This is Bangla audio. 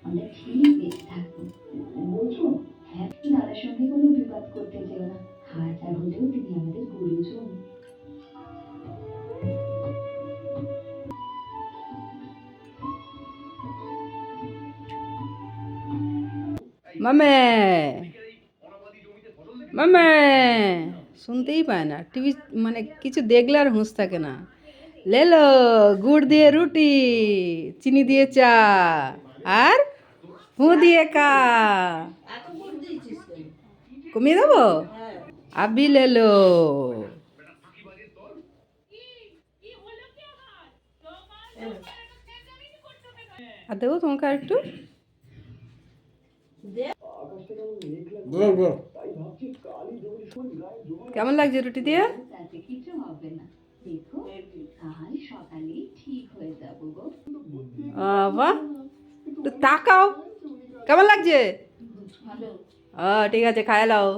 আমরা ঠিক বেঁচে থাকবো। বলছো? হ্যাঁ, দাদার সঙ্গে কোনো বিবাদ করতে যেও না। হাজার হলেও তিনি আমাদের গুরুজন। মামে মামে শুনতেই পায় না, টিভি মানে কিছু দেখলে আর হুঁশ থাকে না। লেলো, গুড় দিয়ে রুটি, চিনি দিয়ে চা, আর ফু দিয়ে কা। কমিয়ে দেবো? আবি লেলো। আর দেবো তোমাকে আর একটু। কেমন লাগছে রুটি দিয়ে? তাতে কিছু হবে না, দেখো কাল সকালেই ঠিক হয়ে যাবো গো। বাহ, একটু তাকাও, কেমন লাগছে? ঠিক আছে, খায় লাও।